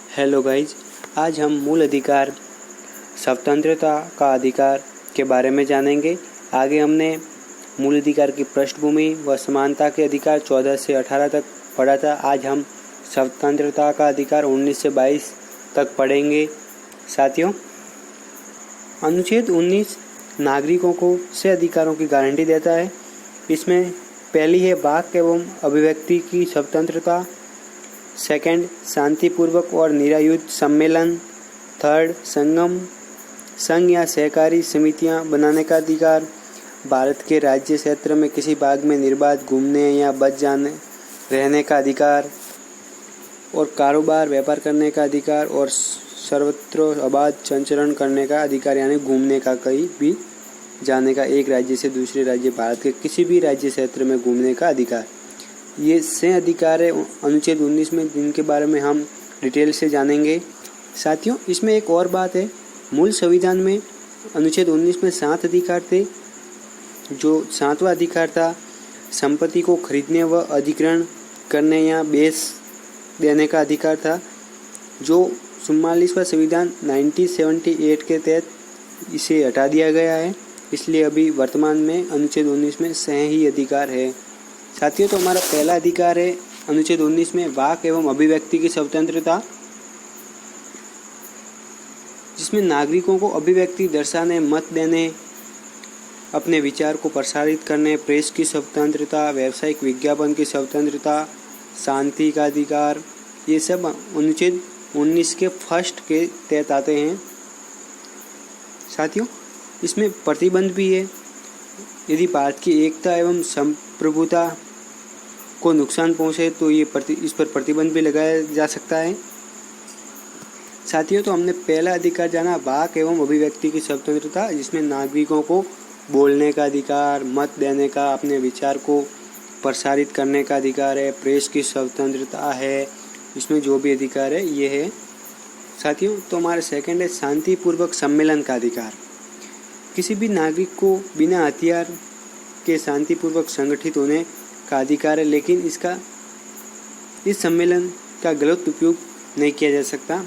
Hello guys, आज हम मूल अधिकार स्वतंत्रता का अधिकार के बारे में जानेंगे। आगे हमने मूल अधिकार की पृष्ठभूमि व समानता के अधिकार 14 से 18 तक पढ़ा था। आज हम स्वतंत्रता का अधिकार 19 से 22 तक पढ़ेंगे। साथियों, अनुच्छेद 19 नागरिकों को से अधिकारों की गारंटी देता है। इसमें पहली है वाक एवं अभिव्यक्ति की स्वतंत्रता। सेकंड, शांतिपूर्वक और निरायुध सम्मेलन। थर्ड, संघ या सहकारी समितियां बनाने का अधिकार। भारत के राज्य क्षेत्र में किसी भाग में निर्बाध घूमने या बच जाने रहने का अधिकार। और कारोबार व्यापार करने का अधिकार और सर्वत्र अबाध संचरण करने का अधिकार, यानी घूमने का, कहीं भी जाने का, एक राज्य से दूसरे राज्य, भारत के किसी भी राज्य क्षेत्र में घूमने का अधिकार। ये 6 अधिकार है अनुच्छेद 19 में, जिनके बारे में हम डिटेल से जानेंगे। साथियों, इसमें एक और बात है, मूल संविधान में अनुच्छेद 19 में 7 अधिकार थे। जो 7वां अधिकार था संपत्ति को खरीदने व अधिग्रहण करने या बेच देने का अधिकार था, जो 44वां संविधान 1978 के तहत इसे हटा दिया गया है। इसलिए अभी वर्तमान में अनुच्छेद 19 में 6 ही अधिकार है। साथियों, तो हमारा पहला अधिकार है अनुच्छेद 19 में वाक एवं अभिव्यक्ति की स्वतंत्रता, जिसमें नागरिकों को अभिव्यक्ति दर्शाने, मत देने, अपने विचार को प्रसारित करने, प्रेस की स्वतंत्रता, व्यावसायिक विज्ञापन की स्वतंत्रता, शांति का अधिकार, ये सब अनुच्छेद 19 के फर्स्ट के तहत आते हैं। साथियों, इसमें प्रतिबंध भी है। यदि भारत की एकता एवं संप्रभुता को नुकसान पहुंचे तो इस पर प्रतिबंध भी लगाया जा सकता है। साथियों, तो हमने पहला अधिकार जाना वाक एवं अभिव्यक्ति की स्वतंत्रता, जिसमें नागरिकों को बोलने का अधिकार, मत देने का, अपने विचार को प्रसारित करने का अधिकार है, प्रेस की स्वतंत्रता है, इसमें जो भी अधिकार है ये है। साथियों, तो हमारा सेकंड है शांतिपूर्वक सम्मेलन का अधिकार। किसी भी नागरिक को बिना हथियार के शांतिपूर्वक संगठित होने का अधिकार है, लेकिन इस सम्मेलन का गलत उपयोग नहीं किया जा सकता।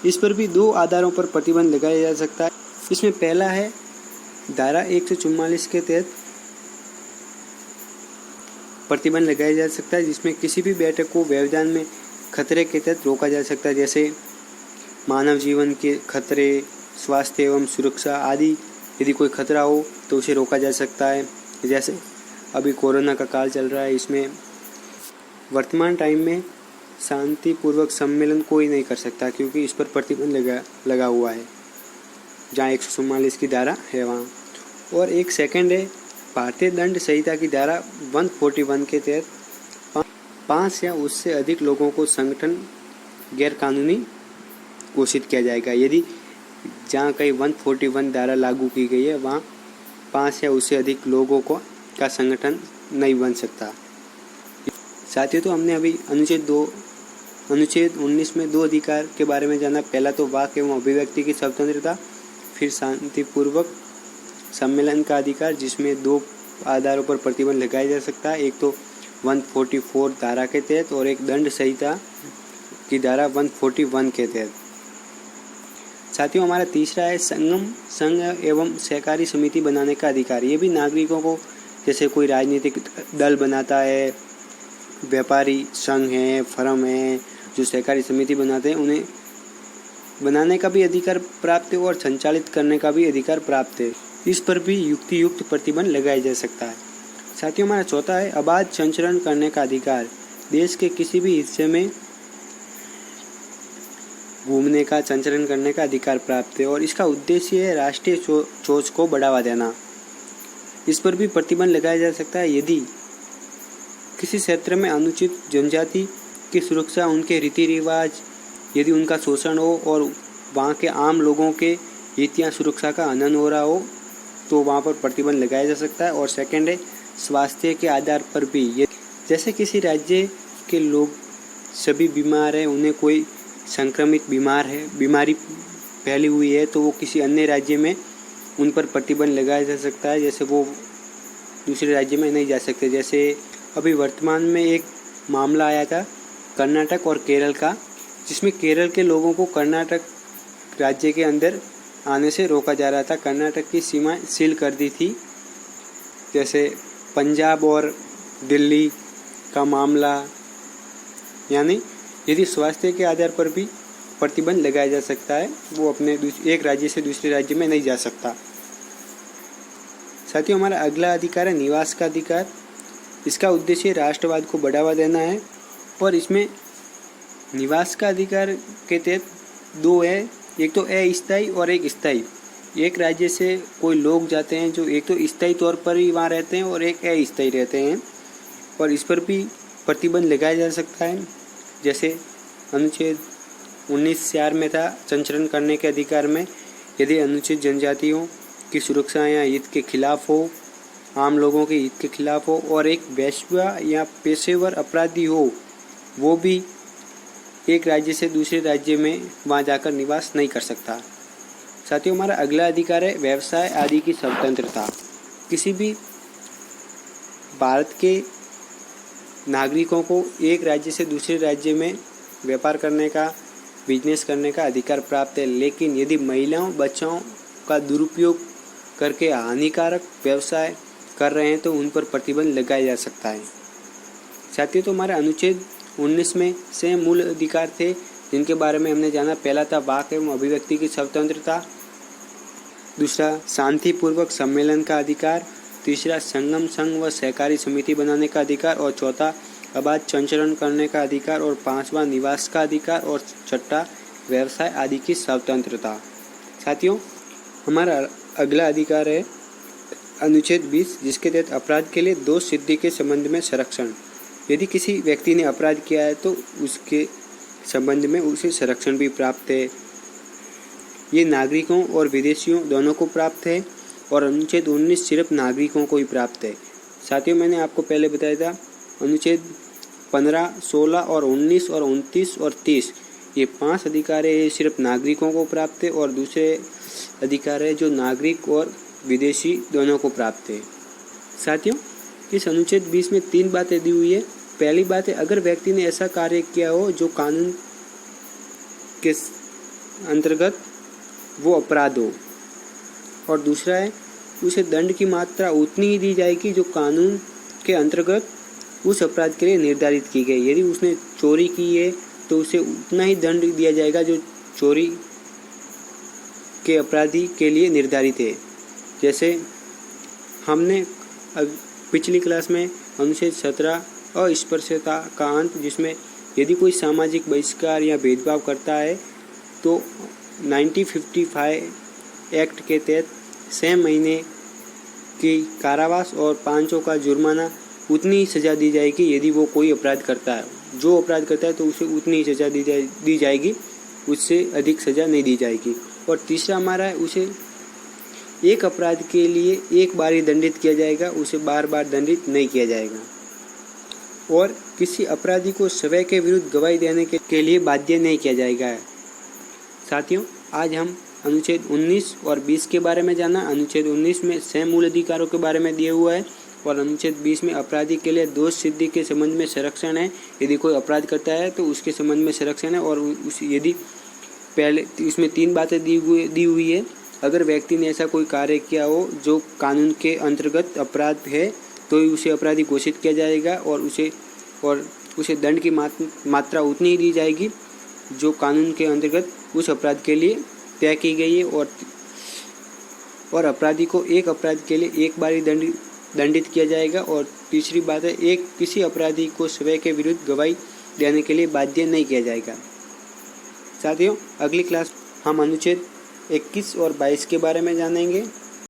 इस पर भी 2 आधारों पर प्रतिबंध लगाया जा सकता है। इसमें पहला है धारा 144 के तहत प्रतिबंध लगाया जा सकता है, जिसमें किसी भी बैठक को व्यवधान में खतरे के तहत रोका जा सकता है, जैसे मानव जीवन के खतरे, स्वास्थ्य एवं सुरक्षा आदि। यदि कोई खतरा हो तो उसे रोका जा सकता है। जैसे अभी कोरोना का काल चल रहा है, इसमें वर्तमान टाइम में शांतिपूर्वक सम्मेलन कोई नहीं कर सकता, क्योंकि इस पर प्रतिबंध लगा हुआ है, जहाँ 144 की धारा है वहाँ। और एक सेकंड है भारतीय दंड संहिता की धारा 141 के तहत 5 या उससे अधिक लोगों को संगठन गैर कानूनी घोषित किया जाएगा। यदि जहाँ कहीं 141 धारा लागू की गई है, वहाँ 5 या उससे अधिक लोगों का संगठन नहीं बन सकता। साथियों, तो हमने अभी अनुच्छेद 19 में 2 अधिकार के बारे में जाना। पहला तो वाक एवं अभिव्यक्ति की स्वतंत्रता, फिर शांतिपूर्वक सम्मेलन का अधिकार, जिसमें 2 आधारों पर प्रतिबंध लगाया जा सकता है। एक तो 144 धारा के तहत और एक दंड संहिता की धारा 141 के तहत। साथियों, हमारा तीसरा है संघ एवं सहकारी समिति बनाने का अधिकार। ये भी नागरिकों को, जैसे कोई राजनीतिक दल बनाता है, व्यापारी संघ है, फर्म है, जो सहकारी समिति बनाते हैं, उन्हें बनाने का भी अधिकार प्राप्त है और संचालित करने का भी अधिकार प्राप्त है। इस पर भी युक्त प्रतिबंध लगाया जा सकता है। साथियों, हमारा चौथा है अबाध संचरण करने का अधिकार। देश के किसी भी हिस्से में घूमने का, संचरण करने का अधिकार प्राप्त है और इसका उद्देश्य है राष्ट्रीय सोच को बढ़ावा देना। इस पर भी प्रतिबंध लगाया जा सकता है। यदि किसी क्षेत्र में अनुचित जनजाति की सुरक्षा, उनके रीति रिवाज, यदि उनका शोषण हो और वहाँ के आम लोगों के हित या सुरक्षा का हनन हो रहा हो, तो वहाँ पर प्रतिबंध लगाया जा सकता है। और सेकंड है स्वास्थ्य के आधार पर भी, जैसे किसी राज्य के लोग सभी बीमार हैं, उन्हें कोई संक्रमित बीमारी फैली हुई है, तो वो किसी अन्य राज्य में उन पर प्रतिबंध लगाया जा सकता है, जैसे वो दूसरे राज्य में नहीं जा सकते। जैसे अभी वर्तमान में एक मामला आया था कर्नाटक और केरल का, जिसमें केरल के लोगों को कर्नाटक राज्य के अंदर आने से रोका जा रहा था। कर्नाटक की सीमाएं सील कर दी थी। जैसे पंजाब और दिल्ली का मामला, यानी यदि स्वास्थ्य के आधार पर भी प्रतिबंध लगाया जा सकता है, वो अपने एक राज्य से दूसरे राज्य में नहीं जा सकता। साथियों, हमारा अगला अधिकार है निवास का अधिकार। इसका उद्देश्य राष्ट्रवाद को बढ़ावा देना है और इसमें निवास का अधिकार के तहत दो है, एक तो अस्थायी और एक स्थायी। एक राज्य से कोई लोग जाते हैं जो एक तो स्थायी तौर पर ही वहाँ रहते हैं और एक अस्थायी रहते हैं, और इस पर भी प्रतिबंध लगाया जा सकता है। जैसे अनुच्छेद 19(4) में था संचरण करने के अधिकार में, यदि अनुसूचित जनजातियों की सुरक्षा या हित के खिलाफ हो, आम लोगों के हित के खिलाफ हो और एक वेश्या या पेशेवर अपराधी हो, वो भी एक राज्य से दूसरे राज्य में वहाँ जाकर निवास नहीं कर सकता। साथियों, हमारा अगला अधिकार है व्यवसाय आदि की स्वतंत्रता। किसी भी भारत के नागरिकों को एक राज्य से दूसरे राज्य में व्यापार करने का, बिजनेस करने का अधिकार प्राप्त है, लेकिन यदि महिलाओं बच्चों का दुरुपयोग करके हानिकारक व्यवसाय कर रहे हैं तो उन पर प्रतिबंध लगाया जा सकता है। साथियों, तो हमारे अनुच्छेद 19 में से मूल अधिकार थे जिनके बारे में हमने जाना। पहला था वाक एवं अभिव्यक्ति की स्वतंत्रता, दूसरा शांतिपूर्वक सम्मेलन का अधिकार, तीसरा संगम संघ व सहकारी समिति बनाने का अधिकार, और चौथा अबाध संचरण करने का अधिकार, और पांचवा निवास का अधिकार, और छठा व्यवसाय आदि की स्वतंत्रता। साथियों, हमारा अगला अधिकार है अनुच्छेद 20, जिसके तहत अपराध के लिए दोष सिद्धि के संबंध में संरक्षण। यदि किसी व्यक्ति ने अपराध किया है तो उसके संबंध में उसे संरक्षण भी प्राप्त है। ये नागरिकों और विदेशियों दोनों को प्राप्त है, और अनुच्छेद 19 सिर्फ नागरिकों को ही प्राप्त है। साथियों, मैंने आपको पहले बताया था अनुच्छेद 15, 16 और 19 और 29 और 30, ये 5 अधिकार है, ये सिर्फ नागरिकों को प्राप्त है, और दूसरे अधिकार है जो नागरिक और विदेशी दोनों को प्राप्त है। साथियों, इस अनुच्छेद 20 में 3 बातें दी हुई है। पहली बात है, अगर व्यक्ति ने ऐसा कार्य किया हो जो कानून के अंतर्गत वो अपराध हो, और दूसरा है उसे दंड की मात्रा उतनी ही दी जाएगी जो कानून के अंतर्गत उस अपराध के लिए निर्धारित की गई। यदि उसने चोरी की है तो उसे उतना ही दंड दिया जाएगा जो चोरी के अपराधी के लिए निर्धारित है। जैसे हमने पिछली क्लास में अनुच्छेद 17 अस्पृश्यता का अंत, जिसमें यदि कोई सामाजिक बहिष्कार या भेदभाव करता है तो 1955 एक्ट के तहत 6 महीने की कारावास और 500 का जुर्माना, उतनी ही सज़ा दी जाएगी यदि वो कोई अपराध करता है। जो अपराध करता है तो उसे उतनी ही सज़ा दी जाएगी, उससे अधिक सज़ा नहीं दी जाएगी। और तीसरा हमारा है, उसे एक अपराध के लिए एक बार ही दंडित किया जाएगा, उसे बार बार दंडित नहीं किया जाएगा। और किसी अपराधी को स्वयं के विरुद्ध गवाही देने के लिए बाध्य नहीं किया जाएगा। साथियों, आज हम अनुच्छेद 19 और 20 के बारे में जाना। अनुच्छेद 19 में 6 मूल अधिकारों के बारे में दिया हुआ है, और अनुच्छेद 20 में अपराधी के लिए दोष सिद्धि के संबंध में संरक्षण है। यदि कोई अपराध करता है तो उसके संबंध में संरक्षण है, और यदि पहले इसमें 3 बातें दी हुई है। अगर व्यक्ति ने ऐसा कोई कार्य किया हो जो कानून के अंतर्गत अपराध है तो उसे अपराधी घोषित किया जाएगा, और उसे दंड की मात्रा उतनी ही दी जाएगी जो कानून के अंतर्गत उस अपराध के लिए तय की गई है। और अपराधी को एक अपराध के लिए एक बार ही दंडित किया जाएगा। और तीसरी बात है, किसी अपराधी को स्वयं के विरुद्ध गवाही देने के लिए बाध्य नहीं किया जाएगा। साथियों, अगली क्लास हम अनुच्छेद 21 और 22 के बारे में जानेंगे।